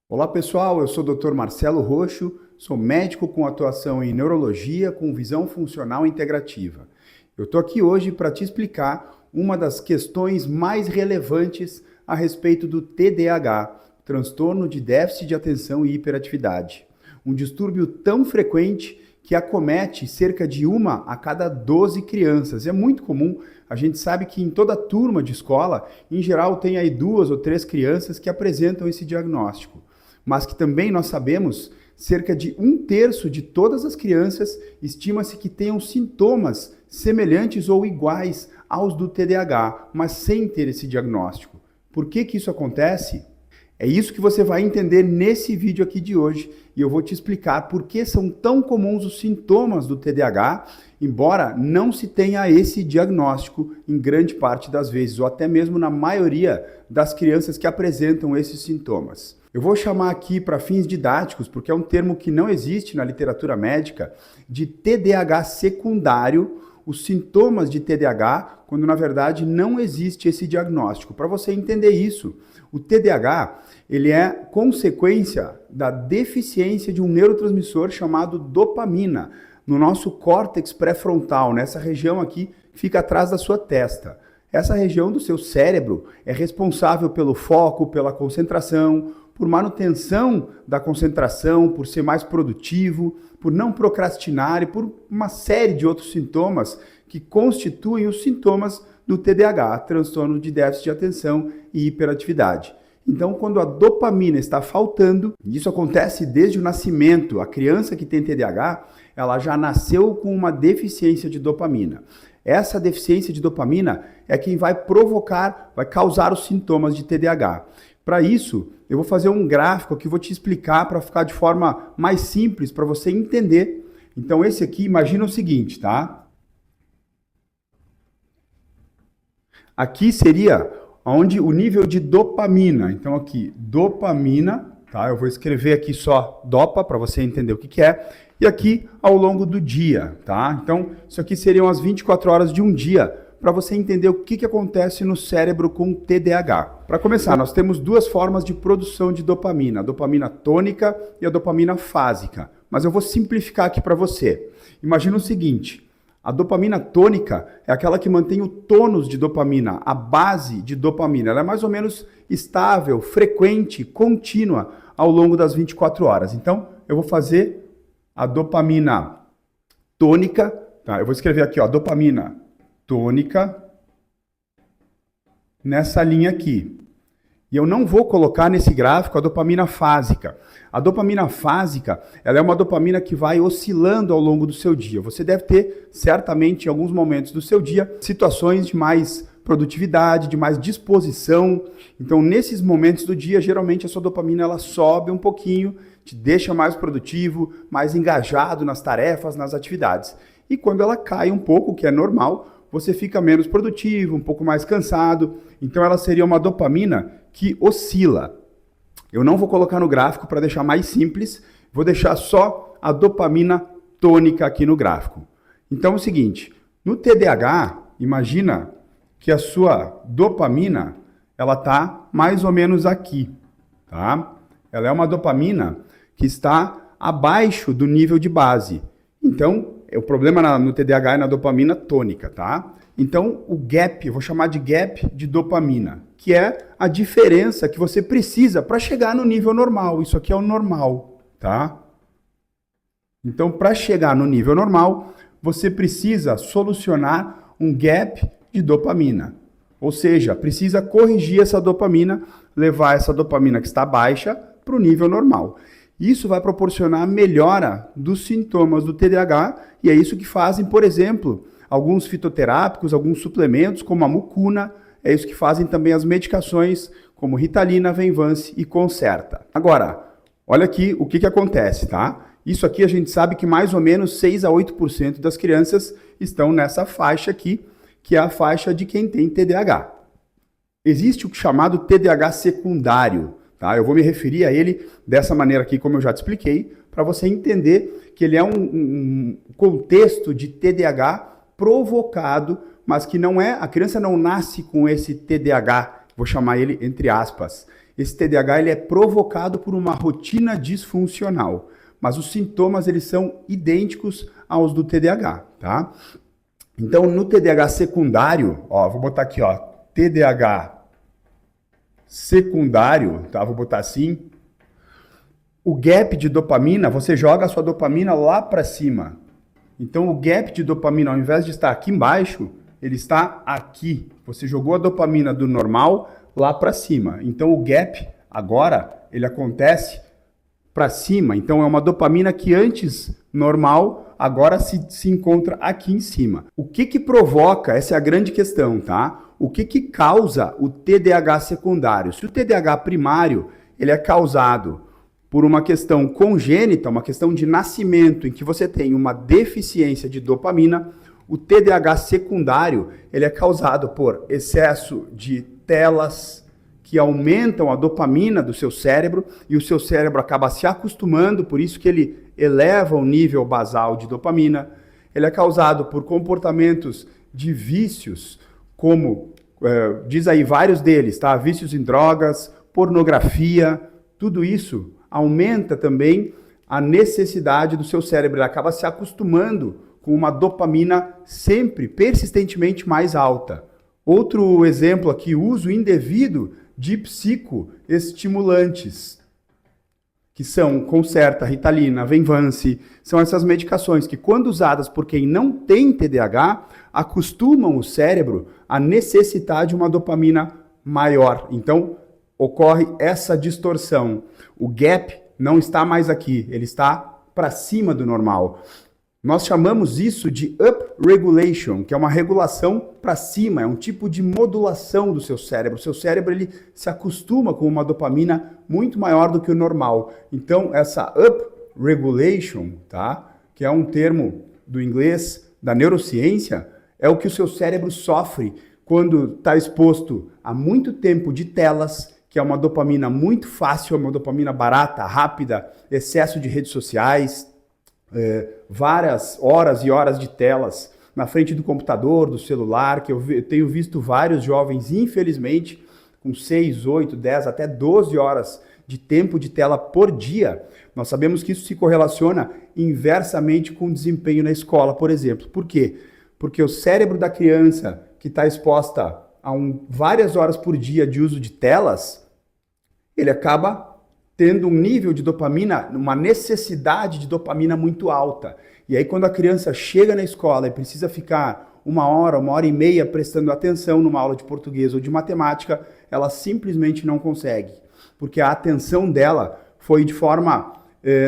Olá pessoal, eu sou o Dr. Marcelo Roxo, sou médico com atuação em neurologia com visão funcional integrativa. Eu estou aqui hoje para te explicar uma das questões mais relevantes a respeito do TDAH, transtorno de déficit de atenção e hiperatividade. Um distúrbio tão frequente que acomete cerca de 1 a cada 12 crianças. É muito comum, a gente sabe que em toda turma de escola, em geral, tem aí 2 ou 3 crianças que apresentam esse diagnóstico. Mas que também nós sabemos, cerca de 1/3 de todas as crianças estima-se que tenham sintomas semelhantes ou iguais aos do TDAH, mas sem ter esse diagnóstico. Por que isso acontece? É isso que você vai entender nesse vídeo aqui de hoje e eu vou te explicar por que são tão comuns os sintomas do TDAH, embora não se tenha esse diagnóstico em grande parte das vezes, ou até mesmo na maioria das crianças que apresentam esses sintomas. Eu vou chamar aqui para fins didáticos, porque é um termo que não existe na literatura médica, de TDAH secundário, os sintomas de TDAH, quando na verdade não existe esse diagnóstico. Para você entender isso, o TDAH ele é consequência da deficiência de um neurotransmissor chamado dopamina, no nosso córtex pré-frontal, nessa região aqui que fica atrás da sua testa. Essa região do seu cérebro é responsável pelo foco, pela concentração, por manutenção da concentração, por ser mais produtivo, por não procrastinar e por uma série de outros sintomas que constituem os sintomas do TDAH, transtorno de déficit de atenção e hiperatividade. Então, quando a dopamina está faltando, isso acontece desde o nascimento, a criança que tem TDAH, ela já nasceu com uma deficiência de dopamina. Essa deficiência de dopamina é quem vai provocar, vai causar os sintomas de TDAH. Para isso, eu vou fazer um gráfico que vou te explicar para ficar de forma mais simples para você entender. Então, esse aqui, imagina o seguinte, tá? Aqui seria onde o nível de dopamina. Então, aqui, dopamina, tá? Eu vou escrever aqui só dopa para você entender o que é. E aqui, ao longo do dia, tá? Então, isso aqui seriam as 24 horas de um dia, para você entender o que acontece no cérebro com TDAH. Para começar, nós temos 2 formas de produção de dopamina, a dopamina tônica e a dopamina fásica. Mas eu vou simplificar aqui para você. Imagina o seguinte, a dopamina tônica é aquela que mantém o tônus de dopamina, a base de dopamina. Ela é mais ou menos estável, frequente, contínua ao longo das 24 horas. Então, eu vou fazer a dopamina tônica, tá? Eu vou escrever aqui, ó, dopamina tônica nessa linha aqui. E eu não vou colocar nesse gráfico a dopamina fásica. A dopamina fásica, ela é uma dopamina que vai oscilando ao longo do seu dia. Você deve ter, certamente, em alguns momentos do seu dia, situações de mais produtividade, de mais disposição. Então, nesses momentos do dia, geralmente a sua dopamina ela sobe um pouquinho, te deixa mais produtivo, mais engajado nas tarefas, nas atividades. E quando ela cai um pouco, que é normal, você fica menos produtivo, um pouco mais cansado. Então ela seria uma dopamina que oscila. Eu não vou colocar no gráfico para deixar mais simples, vou deixar só a dopamina tônica aqui no gráfico. Então é o seguinte, no TDAH, imagina que a sua dopamina, ela está mais ou menos aqui, tá? Ela é uma dopamina que está abaixo do nível de base. Então, o problema no TDAH é na dopamina tônica, tá? Então, o gap, eu vou chamar de gap de dopamina, que é a diferença que você precisa para chegar no nível normal. Isso aqui é o normal, tá? Então, para chegar no nível normal, você precisa solucionar um gap de dopamina. Ou seja, precisa corrigir essa dopamina, levar essa dopamina que está baixa para o nível normal. Isso vai proporcionar a melhora dos sintomas do TDAH e é isso que fazem, por exemplo, alguns fitoterápicos, alguns suplementos como a mucuna, é isso que fazem também as medicações como Ritalina, Venvance e Concerta. Agora, olha aqui o que acontece, tá? Isso aqui a gente sabe que mais ou menos 6 a 8% das crianças estão nessa faixa aqui, que é a faixa de quem tem TDAH. Existe o chamado TDAH secundário. Tá? Eu vou me referir a ele dessa maneira aqui, como eu já te expliquei, para você entender que ele é um contexto de TDAH provocado, mas que não é, a criança não nasce com esse TDAH, vou chamar ele entre aspas. Esse TDAH ele é provocado por uma rotina disfuncional, mas os sintomas eles são idênticos aos do TDAH, tá? Então, no TDAH secundário, ó, vou botar aqui, ó, TDAH secundário, tá? Vou botar assim. O gap de dopamina, você joga a sua dopamina lá para cima. Então, o gap de dopamina, ao invés de estar aqui embaixo, ele está aqui. Você jogou a dopamina do normal lá para cima. Então, o gap, agora, ele acontece para cima. Então, é uma dopamina que antes normal, agora se encontra aqui em cima. O que provoca? Essa é a grande questão, tá? O que causa o TDAH secundário? Se o TDAH primário, ele é causado por uma questão congênita, uma questão de nascimento, em que você tem uma deficiência de dopamina, o TDAH secundário, ele é causado por excesso de telas que aumentam a dopamina do seu cérebro, e o seu cérebro acaba se acostumando, por isso que ele eleva o nível basal de dopamina. Ele é causado por comportamentos de vícios, como, diz aí vários deles, tá? Vícios em drogas, pornografia, tudo isso aumenta também a necessidade do seu cérebro. Ele acaba se acostumando com uma dopamina sempre, persistentemente mais alta. Outro exemplo aqui, uso indevido de psicoestimulantes, que são Concerta, Ritalina, Venvance, são essas medicações que, quando usadas por quem não tem TDAH, acostumam o cérebro a necessitar de uma dopamina maior. Então, ocorre essa distorção. O gap não está mais aqui, ele está para cima do normal. Nós chamamos isso de upregulation, que é uma regulação para cima, é um tipo de modulação do seu cérebro. O seu cérebro ele se acostuma com uma dopamina muito maior do que o normal. Então, essa upregulation, tá? Que é um termo do inglês da neurociência, é o que o seu cérebro sofre quando está exposto a muito tempo de telas, que é uma dopamina muito fácil, é uma dopamina barata, rápida, excesso de redes sociais, várias horas e horas de telas na frente do computador, do celular, que eu tenho visto vários jovens, infelizmente, com 6, 8, 10, até 12 horas de tempo de tela por dia. Nós sabemos que isso se correlaciona inversamente com o desempenho na escola, por exemplo. Por quê? Porque o cérebro da criança que está exposta a várias horas por dia de uso de telas, ele acaba tendo um nível de dopamina, uma necessidade de dopamina muito alta. E aí quando a criança chega na escola e precisa ficar 1 hora e meia prestando atenção numa aula de português ou de matemática, ela simplesmente não consegue. Porque a atenção dela foi de forma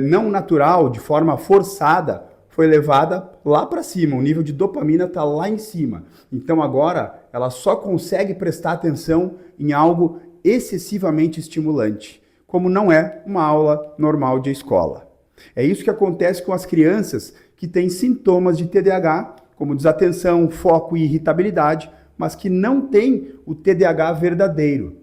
não natural, de forma forçada, foi levada lá para cima, o nível de dopamina está lá em cima. Então agora ela só consegue prestar atenção em algo excessivamente estimulante, como não é uma aula normal de escola. É isso que acontece com as crianças que têm sintomas de TDAH, como desatenção, foco e irritabilidade, mas que não têm o TDAH verdadeiro.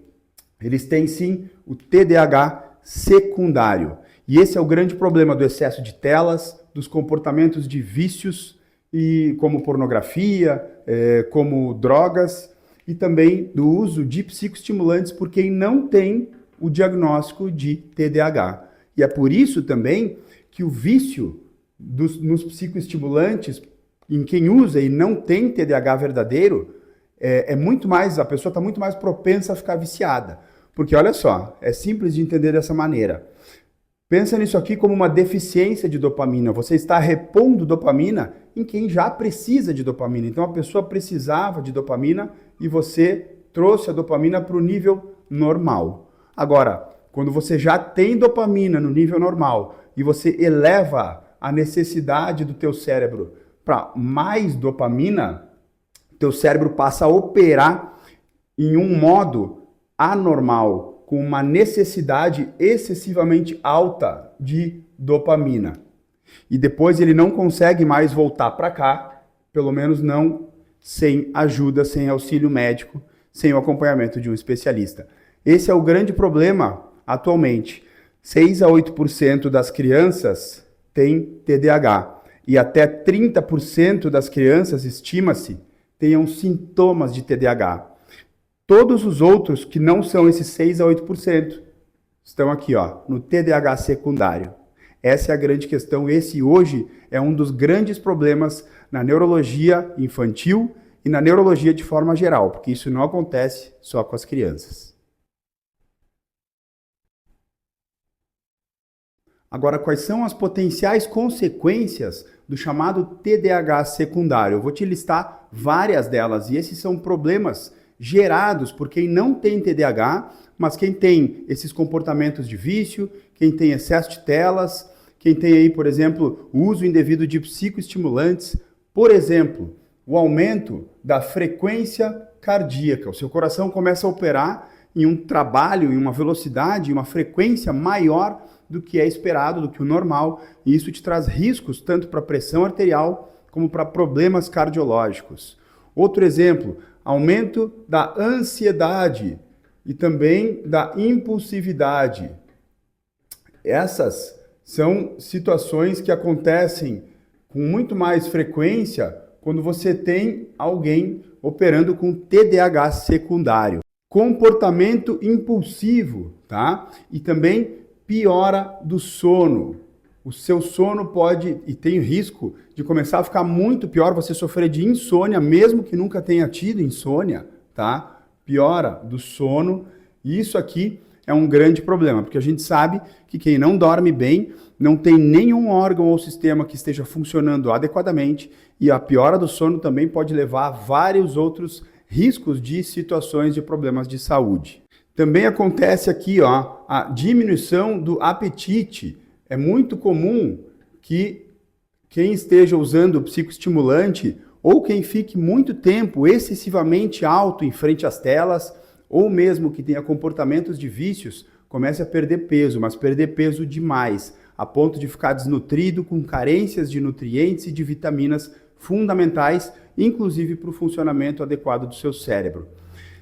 Eles têm sim o TDAH secundário. E esse é o grande problema do excesso de telas, dos comportamentos de vícios, como pornografia, como drogas, e também do uso de psicoestimulantes por quem não tem o diagnóstico de TDAH. E é por isso também que o vício nos psicoestimulantes, em quem usa e não tem TDAH verdadeiro, a pessoa está muito mais propensa a ficar viciada. Porque olha só, é simples de entender dessa maneira. Pensa nisso aqui como uma deficiência de dopamina. Você está repondo dopamina em quem já precisa de dopamina. Então a pessoa precisava de dopamina e você trouxe a dopamina para o nível normal. Agora, quando você já tem dopamina no nível normal e você eleva a necessidade do teu cérebro para mais dopamina, teu cérebro passa a operar em um modo anormal, com uma necessidade excessivamente alta de dopamina. E depois ele não consegue mais voltar para cá, pelo menos não sem ajuda, sem auxílio médico, sem o acompanhamento de um especialista. Esse é o grande problema atualmente. 6 a 8% das crianças têm TDAH e até 30% das crianças, estima-se, tenham sintomas de TDAH. Todos os outros que não são esses 6 a 8% estão aqui, ó, no TDAH secundário. Essa é a grande questão. Esse hoje é um dos grandes problemas na neurologia infantil e na neurologia de forma geral, porque isso não acontece só com as crianças. Agora, quais são as potenciais consequências do chamado TDAH secundário? Eu vou te listar várias delas, e esses são problemas gerados por quem não tem TDAH, mas quem tem esses comportamentos de vício, quem tem excesso de telas, quem tem aí, por exemplo, o uso indevido de psicoestimulantes, por exemplo, o aumento da frequência cardíaca. O seu coração começa a operar em um trabalho, em uma velocidade, em uma frequência maior do que é esperado, do que o normal, e isso te traz riscos tanto para a pressão arterial como para problemas cardiológicos. Outro exemplo, aumento da ansiedade e também da impulsividade. Essas são situações que acontecem com muito mais frequência quando você tem alguém operando com TDAH secundário. Comportamento impulsivo, tá? E também piora do sono. O seu sono pode, e tem risco de começar a ficar muito pior, você sofrer de insônia, mesmo que nunca tenha tido insônia, tá? Piora do sono. E isso aqui é um grande problema, porque a gente sabe que quem não dorme bem não tem nenhum órgão ou sistema que esteja funcionando adequadamente, e a piora do sono também pode levar a vários outros riscos de situações de problemas de saúde. Também acontece aqui, ó, a diminuição do apetite. É muito comum que quem esteja usando psicoestimulante ou quem fique muito tempo excessivamente alto em frente às telas, ou mesmo que tenha comportamentos de vícios, comece a perder peso, mas perder peso demais, a ponto de ficar desnutrido, com carências de nutrientes e de vitaminas fundamentais, inclusive para o funcionamento adequado do seu cérebro.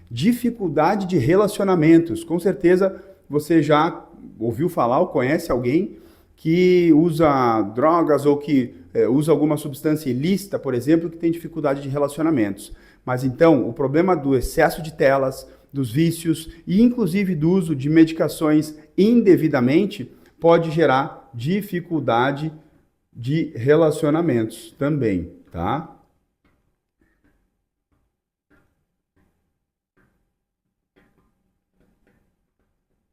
Dificuldade de relacionamentos. Com certeza você já ouviu falar ou conhece alguém que usa drogas ou que usa alguma substância ilícita, por exemplo, que tem dificuldade de relacionamentos. Mas então, o problema do excesso de telas, dos vícios e inclusive do uso de medicações indevidamente pode gerar dificuldade de relacionamentos também, tá?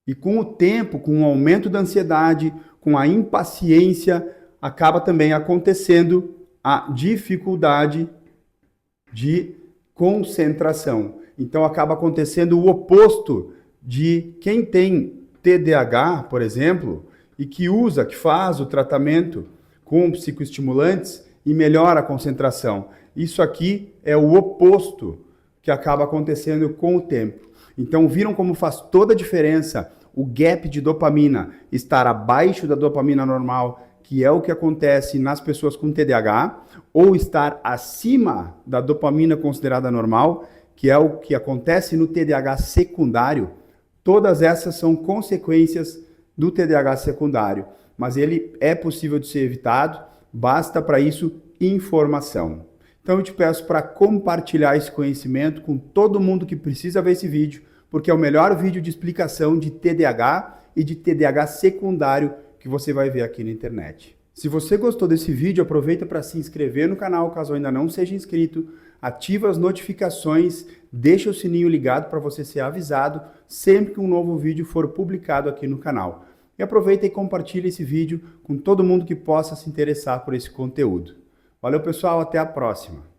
E com o tempo, com o aumento da ansiedade, com a impaciência, acaba também acontecendo a dificuldade de concentração. Então acaba acontecendo o oposto de quem tem TDAH, por exemplo, e que usa, que faz o tratamento com psicoestimulantes e melhora a concentração. Isso aqui é o oposto que acaba acontecendo com o tempo. Então viram como faz toda a diferença o gap de dopamina estar abaixo da dopamina normal, que é o que acontece nas pessoas com TDAH, ou estar acima da dopamina considerada normal, que é o que acontece no TDAH secundário. Todas essas são consequências do TDAH secundário, mas ele é possível de ser evitado, basta para isso informação. Então eu te peço para compartilhar esse conhecimento com todo mundo que precisa ver esse vídeo, porque é o melhor vídeo de explicação de TDAH e de TDAH secundário que você vai ver aqui na internet. Se você gostou desse vídeo, aproveita para se inscrever no canal, caso ainda não seja inscrito, ativa as notificações, deixa o sininho ligado para você ser avisado sempre que um novo vídeo for publicado aqui no canal. E aproveita e compartilha esse vídeo com todo mundo que possa se interessar por esse conteúdo. Valeu, pessoal, até a próxima!